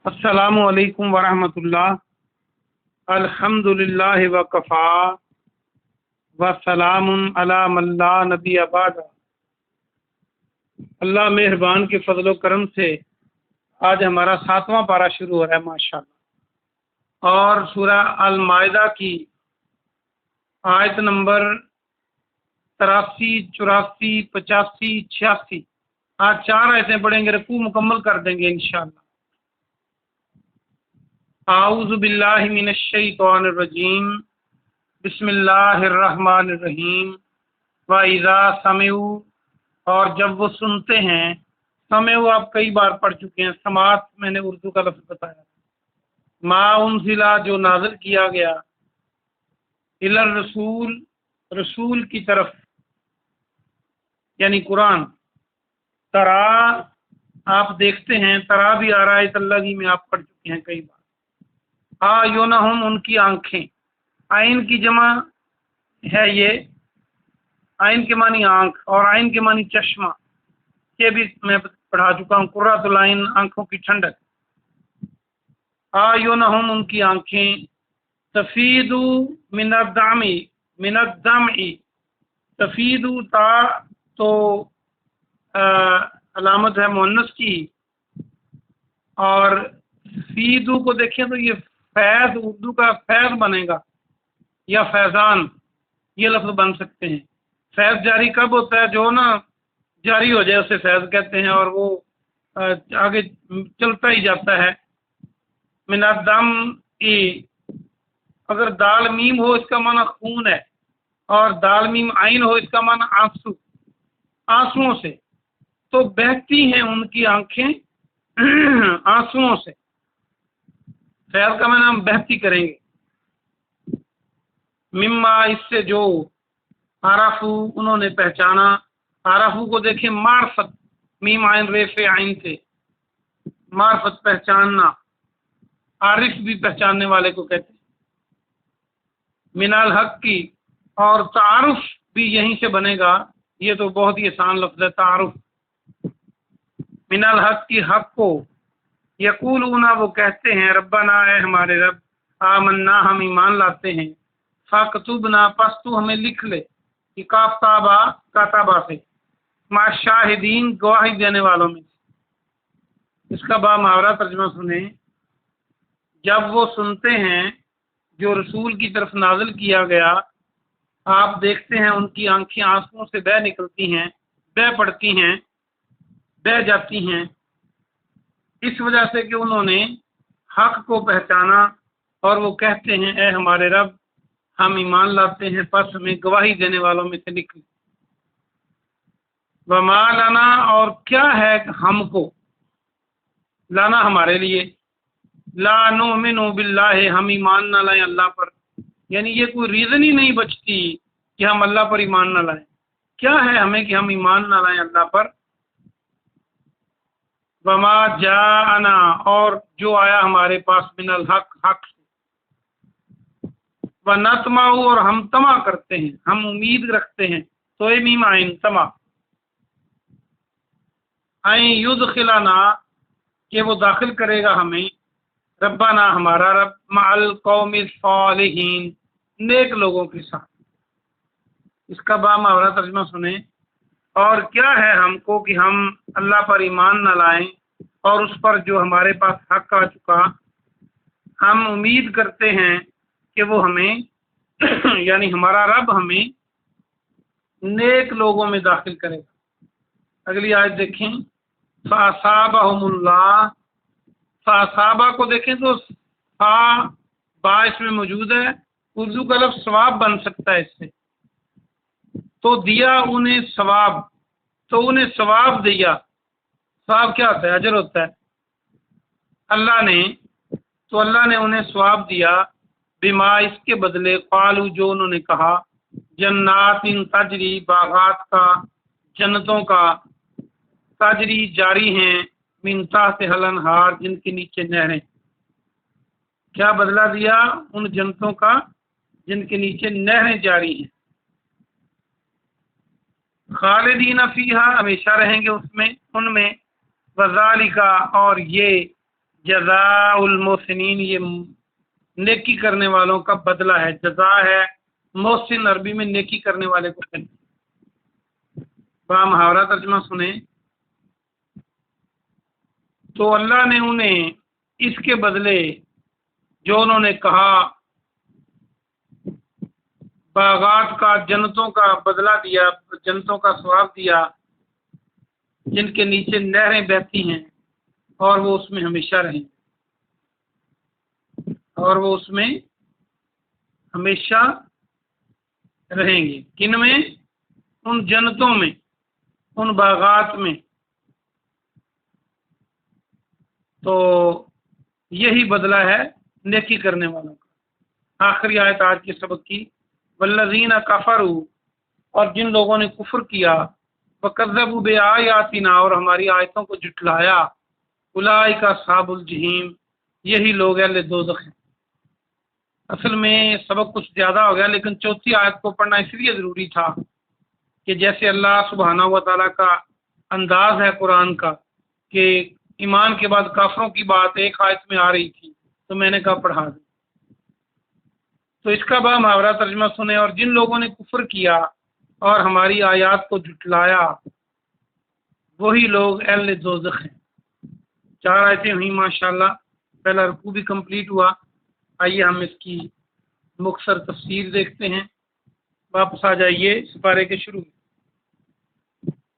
السلام علیکم ورحمۃ اللہ۔ الحمدللہ وکفا وسلام علی من لا نبی بعد۔ اللہ مہربان کے فضل و کرم سے آج ہمارا 7واں پارہ شروع ہو رہا ہے ماشاءاللہ، اور سورہ المائدہ کی آیت نمبر 83، 84، 85، 86 آج 4 آیتیں پڑھیں گے، رکوع مکمل کر دیں گے انشاءاللہ۔ اعوذ باللہ من الشیطان الرجیم، بسم اللہ الرحمن الرحیم۔ وَإِذَا سَمِعُوا، اور جب وہ سنتے ہیں، سمعوا آپ کئی بار پڑھ چکے ہیں، سماعت میں نے اردو کا لفظ بتایا۔ ما انزلا جو نازل کیا گیا، الی الرسول رسول کی طرف یعنی قرآن، ترا آپ دیکھتے ہیں، ترا بھی آ رہا ہے تلگی میں آپ پڑھ چکے ہیں کئی بار۔ آیونہم ان کی آنکھیں، عین کی جمع ہے یہ، عین کے معنی آنکھ اور عین کے معنی چشمہ، یہ بھی میں پڑھا چکا ہوں، قرۃ العین آنکھوں کی ٹھنڈک۔ آیونہم ان کی آنکھیں، تفید من الدمع تفید تا تو علامت ہے مؤنث کی، اور فیدو کو دیکھیں تو یہ فیض، اردو کا فیض بنے گا یا فیضان، یہ لفظ بن سکتے ہیں۔ فیض جاری کب ہوتا ہے؟ جو نا جاری ہو جائے اسے فیض کہتے ہیں، اور وہ آگے چلتا ہی جاتا ہے۔ من الدم، اگر دال میم ہو اس کا معنی خون ہے، اور دال میم عین ہو اس کا معنی آنسو، آنسوؤں سے، تو بہتی ہیں ان کی آنکھیں آنسوؤں سے، فیض کا معنی ہم بہتی کریں گے۔ مما اس سے جو، عرفو انہوں نے پہچانا، عرفو کو دیکھیں معرفت، میم عین ریف عین سے، معرفت پہچاننا، عارف بھی پہچاننے والے کو کہتے ہیں۔ من الحق کی، اور تعارف بھی یہیں سے بنے گا، یہ تو بہت ہی آسان لفظ ہے تعارف۔ من الحق کی، حق کو، یقولون وہ کہتے ہیں، ربنا اے ہمارے رب، آمنا ہم ایمان لاتے ہیں، فاکتبنا پس تو ہمیں لکھ لے، کاتابہ کاتابہ سے، مع شاہدین گواہی دینے والوں میں۔ اس کا با محاورہ ترجمہ سنیں۔ جب وہ سنتے ہیں جو رسول کی طرف نازل کیا گیا، آپ دیکھتے ہیں ان کی آنکھیں آنسوؤں سے بہہ نکلتی ہیں، بہہ پڑتی ہیں، بہہ جاتی ہیں، اس وجہ سے کہ انہوں نے حق کو پہچانا، اور وہ کہتے ہیں اے ہمارے رب، ہم ایمان لاتے ہیں، پس ہمیں گواہی دینے والوں میں سے نکلی۔ وما لنا، اور کیا ہے ہم کو، لانا ہمارے لیے، لا نؤمن باللہ ہم ایمان نہ لائیں اللہ پر، یعنی یہ کوئی ریزن ہی نہیں بچتی کہ ہم اللہ پر ایمان نہ لائیں۔ کیا ہے ہمیں کہ ہم ایمان نہ لائیں اللہ پر؟ وما جاءنا، اور جو آیا ہمارے پاس، من الحق حق سے، ونطمع، اور ہم طمع کرتے ہیں، ہم امید رکھتے ہیں، تو میم عین طمع، ان یدخلنا کہ وہ داخل کرے گا ہمیں، ربنا ہمارا رب، مع القوم الصالحین نیک لوگوں کے ساتھ۔ اس کا با محاورہ ترجمہ سنیں۔ اور کیا ہے ہم کو کہ ہم اللہ پر ایمان نہ لائیں، اور اس پر جو ہمارے پاس حق آ چکا، ہم امید کرتے ہیں کہ وہ ہمیں یعنی ہمارا رب ہمیں نیک لوگوں میں داخل کرے گا۔ اگلی آیت دیکھیں۔ فَأَصَابَهُمُ اللَّهُ، فَأَصَابَ کو دیکھیں تو با اس میں موجود ہے، اردو کا لفظ ثواب بن سکتا ہے اس سے، تو دیا انہیں ثواب، تو انہیں ثواب دیا، ثواب کیا ہوتا ہے؟ اجر ہوتا ہے، اللہ نے، تو اللہ نے انہیں ثواب دیا، بما اس کے بدلے، قالو جو انہوں نے کہا، جنات تجری باغات کا، جنتوں کا، تجری جاری ہیں، من تحتہا الانہار جن کے نیچے نہریں۔ کیا بدلہ دیا ان جنتوں کا جن کے نیچے نہریں جاری ہیں؟ خالدین فیہا ہمیشہ رہیں گے اس میں، ان میں، وذالک اور یہ، جزاء المحسنین، یہ نیکی کرنے والوں کا بدلہ ہے. جزا ہے محسن، عربی میں نیکی کرنے والے کو کہتے ہیں. محاورہ ترجمہ سنیں تو اللہ نے انہیں اس کے بدلے جو انہوں نے کہا باغات کا، جنتوں کا بدلہ دیا، جنتوں کا ثواب دیا جن کے نیچے نہریں بہتی ہیں اور وہ اس میں ہمیشہ رہیں، اور وہ اس میں ہمیشہ رہیں گے. کن میں؟ ان جنتوں میں، ان باغات میں. تو یہی بدلہ ہے نیکی کرنے والوں کا. آخری آیت آج کے سبق کی، والذین کفروا، اور جن لوگوں نے کفر کیا، وکذبوا بآیاتنا، اور ہماری آیتوں کو جھٹلایا، اولئک اصحاب الجحیم، یہی لوگ اہل دوزخ ہیں. اصل میں سبق کچھ زیادہ ہو گیا، لیکن چوتھی آیت کو پڑھنا اس لیے ضروری تھا کہ جیسے اللہ سبحانہ و تعالیٰ کا انداز ہے قرآن کا کہ ایمان کے بعد کافروں کی بات ایک آیت میں آ رہی تھی تو میں نے کہا پڑھا دیں. تو اس کا محاورہ ترجمہ سنیں، اور جن لوگوں نے کفر کیا اور ہماری آیات کو جھٹلایا وہی لوگ اہل دوزخ ہیں. 4 آیتیں ہوئیں ماشاءاللہ. پہلا رکوع بھی کمپلیٹ ہوا. آئیے ہم اس کی مختصر تفسیر دیکھتے ہیں. واپس آ جائیے سپارے کے شروع میں.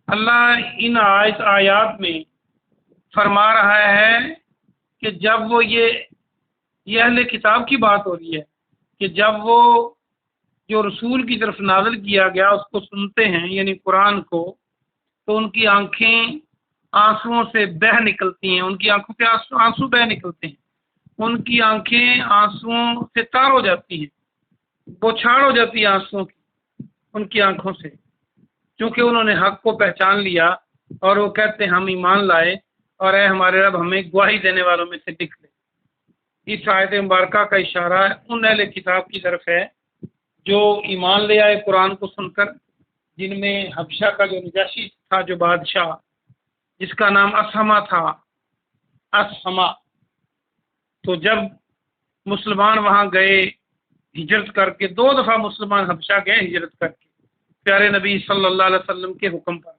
اللہ ان آیات میں فرما رہا ہے کہ جب وہ یہ اہل کتاب کی بات ہو رہی ہے کہ جب وہ جو رسول کی طرف نازل کیا گیا اس کو سنتے ہیں، یعنی قرآن کو، تو ان کی آنکھیں آنسوؤں سے بہہ نکلتی ہیں، ان کی آنکھوں سے آنسو بہہ نکلتے ہیں، ان کی آنکھیں آنسوؤں سے تار ہو جاتی ہیں، بوچھاڑ ہو جاتی ہے آنسوؤں کی ان کی آنکھوں سے، کیونکہ انہوں نے حق کو پہچان لیا اور وہ کہتے ہیں ہم ایمان لائے اور اے ہمارے رب ہمیں گواہی دینے والوں میں سے لکھ لے. اس آیت مبارکہ کا اشارہ ان اہل کتاب کی طرف ہے جو ایمان لے آئے قرآن کو سن کر، جن میں حبشہ کا جو نجاشی تھا، جو بادشاہ جس کا نام اسہمہ تھا، اسہمہ. تو جب مسلمان وہاں گئے ہجرت کر کے، 2 دفعہ مسلمان حبشہ گئے ہجرت کر کے پیارے نبی صلی اللہ علیہ وسلم کے حکم پر،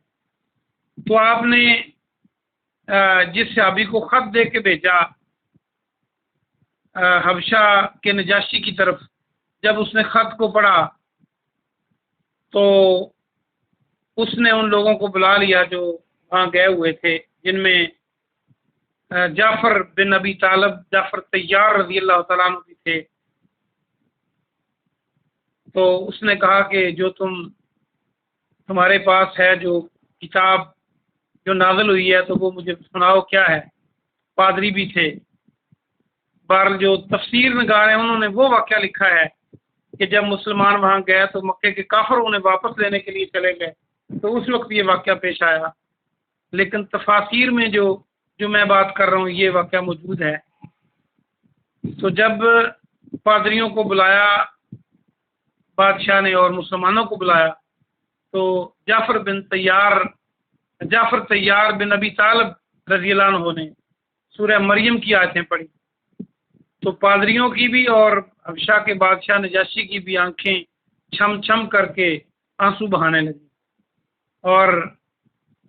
تو آپ نے جس صحابی کو خط دے کے بھیجا حبشہ کے نجاشی کی طرف، جب اس نے خط کو پڑھا تو اس نے ان لوگوں کو بلا لیا جو وہاں گئے ہوئے تھے، جن میں جعفر بن ابی طالب، جعفر طیار رضی اللہ تعالیٰ عنہ بھی تھے. تو اس نے کہا کہ جو تمہارے پاس ہے جو کتاب جو نازل ہوئی ہے تو وہ مجھے سناؤ کیا ہے. پادری بھی تھے. بہرحال جو تفسیر نگار ہیں انہوں نے وہ واقعہ لکھا ہے کہ جب مسلمان وہاں گئے تو مکے کے کافر انہیں واپس لینے کے لیے چلے گئے، تو اس وقت یہ واقعہ پیش آیا. لیکن تفاسیر میں جو میں بات کر رہا ہوں یہ واقعہ موجود ہے. تو جب پادریوں کو بلایا بادشاہ نے اور مسلمانوں کو بلایا تو جعفر طیار بن ابی طالب رضی اللہ عنہ نے سورہ مریم کی آیتیں پڑھی، تو پادریوں کی بھی اور حبشہ کے بادشاہ نجاشی کی بھی آنکھیں چھم چھم کر کے آنسو بہانے لگی، اور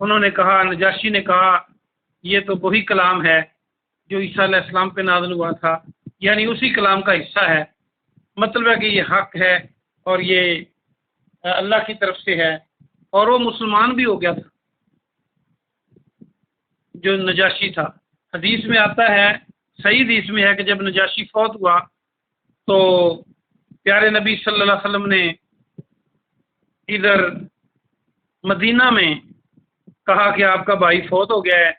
انہوں نے کہا، نجاشی نے کہا یہ تو وہی کلام ہے جو عیسیٰ علیہ السلام پہ نازل ہوا تھا، یعنی اسی کلام کا حصہ ہے. مطلب ہے کہ یہ حق ہے اور یہ اللہ کی طرف سے ہے. اور وہ مسلمان بھی ہو گیا تھا جو نجاشی تھا. حدیث میں آتا ہے، صحیح حدیث میں ہے کہ جب نجاشی فوت ہوا تو پیارے نبی صلی اللہ علیہ وسلم نے ادھر مدینہ میں کہا کہ آپ کا بھائی فوت ہو گیا ہے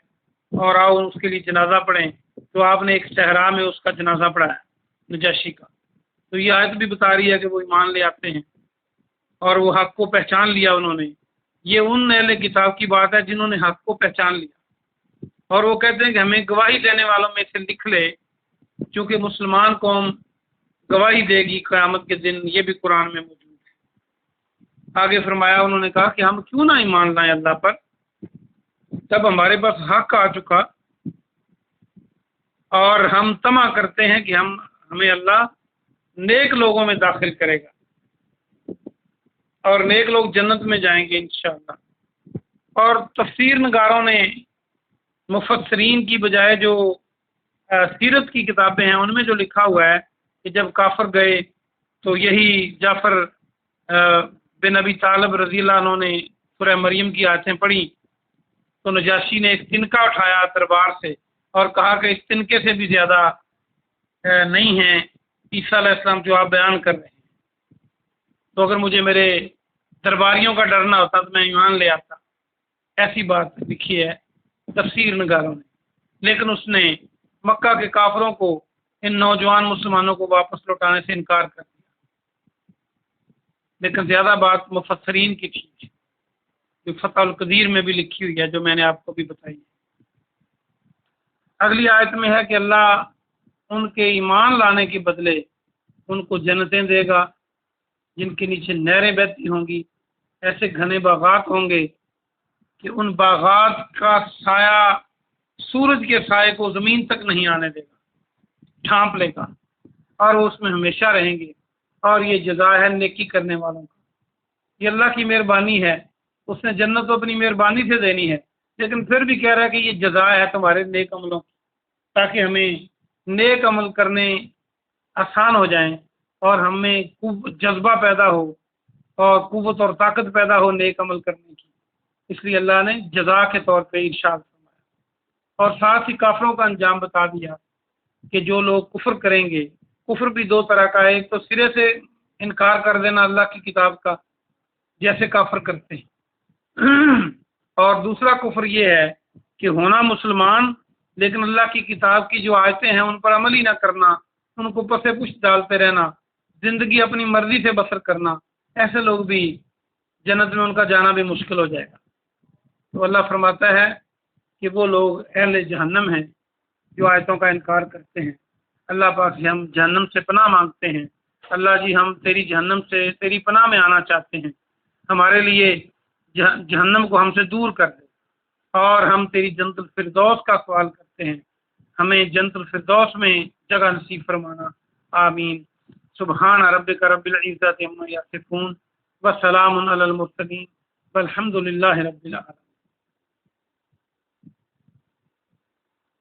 اور آؤ اس کے لیے جنازہ پڑھیں. تو آپ نے ایک صحرا میں اس کا جنازہ پڑھایا نجاشی کا. تو یہ آیت بھی بتا رہی ہے کہ وہ ایمان لے آتے ہیں اور وہ حق کو پہچان لیا انہوں نے. یہ ان اہل کتاب کی بات ہے جنہوں نے حق کو پہچان لیا اور وہ کہتے ہیں کہ ہمیں گواہی دینے والوں میں سے لکھ لے، چونکہ مسلمان قوم گواہی دے گی قیامت کے دن. یہ بھی قرآن میں موجود ہے. آگے فرمایا، انہوں نے کہا کہ ہم کیوں نہ ایمان لائیں اللہ پر جب ہمارے پاس حق آ چکا. اور ہم طمع کرتے ہیں کہ ہمیں اللہ نیک لوگوں میں داخل کرے گا اور نیک لوگ جنت میں جائیں گے انشاءاللہ۔ اور تفسیر نگاروں نے مفسرین کی بجائے جو سیرت کی کتابیں ہیں ان میں جو لکھا ہوا ہے کہ جب کافر گئے تو یہی جعفر بن ابی طالب رضی اللہ عنہ نے سورہ مریم کی آیتیں پڑھی تو نجاشی نے ایک تنکا اٹھایا دربار سے اور کہا کہ اس تنکے سے بھی زیادہ نہیں ہیں عیسیٰ علیہ السلام جو آپ بیان کر رہے ہیں، تو اگر مجھے میرے درباریوں کا ڈر نہ ہوتا تو میں ایمان لے آتا۔ ایسی بات لکھی ہے تفسیر نگاروں نے، لیکن اس نے مکہ کے کافروں کو ان نوجوان مسلمانوں کو واپس لوٹانے سے انکار کر دیا۔ لیکن زیادہ بات مفسرین کی تھی جو فتح القدیر میں بھی لکھی ہوئی ہے، جو میں نے آپ کو بھی بتائی ہے۔ اگلی آیت میں ہے کہ اللہ ان کے ایمان لانے کے بدلے ان کو جنتیں دے گا جن کے نیچے نہریں بہتی ہوں گی، ایسے گھنے باغات ہوں گے کہ ان باغات کا سایہ سورج کے سائے کو زمین تک نہیں آنے دے گا، ڈھانپ لے گا، اور وہ اس میں ہمیشہ رہیں گے، اور یہ جزا ہے نیکی کرنے والوں کا۔ یہ اللہ کی مہربانی ہے، اس نے جنت تو اپنی مہربانی سے دینی ہے، لیکن پھر بھی کہہ رہا ہے کہ یہ جزا ہے تمہارے نیک عملوں کی، تاکہ ہمیں نیک عمل کرنے آسان ہو جائیں اور ہمیں جذبہ پیدا ہو اور قوت اور طاقت پیدا ہو نیک عمل کرنے کی۔ اس لیے اللہ نے جزا کے طور پہ ارشاد فرمایا، اور ساتھ ہی کافروں کا انجام بتا دیا کہ جو لوگ کفر کریں گے، کفر بھی دو طرح کا ہے، ایک تو سرے سے انکار کر دینا اللہ کی کتاب کا جیسے کافر کرتے ہیں، اور دوسرا کفر یہ ہے کہ ہونا مسلمان لیکن اللہ کی کتاب کی جو آیتیں ہیں ان پر عمل ہی نہ کرنا، ان کو پس پشت ڈالتے رہنا، زندگی اپنی مرضی سے بسر کرنا، ایسے لوگ بھی جنت میں ان کا جانا بھی مشکل ہو جائے گا۔ تو اللہ فرماتا ہے کہ وہ لوگ اہل جہنم ہیں جو آیتوں کا انکار کرتے ہیں۔ اللہ پاک سے ہم جہنم سے پناہ مانگتے ہیں۔ اللہ جی ہم تیری جہنم سے تیری پناہ میں آنا چاہتے ہیں، ہمارے لیے جہنم کو ہم سے دور کر دے، اور ہم تیری جنت الفردوس کا سوال کرتے ہیں، ہمیں جنت الفردوس میں جگہ نصیب فرمانا، آمین۔ سبحان ربک رب العزت عما یصفون وسلام علی المرسلین والحمد للہ رب العالمین۔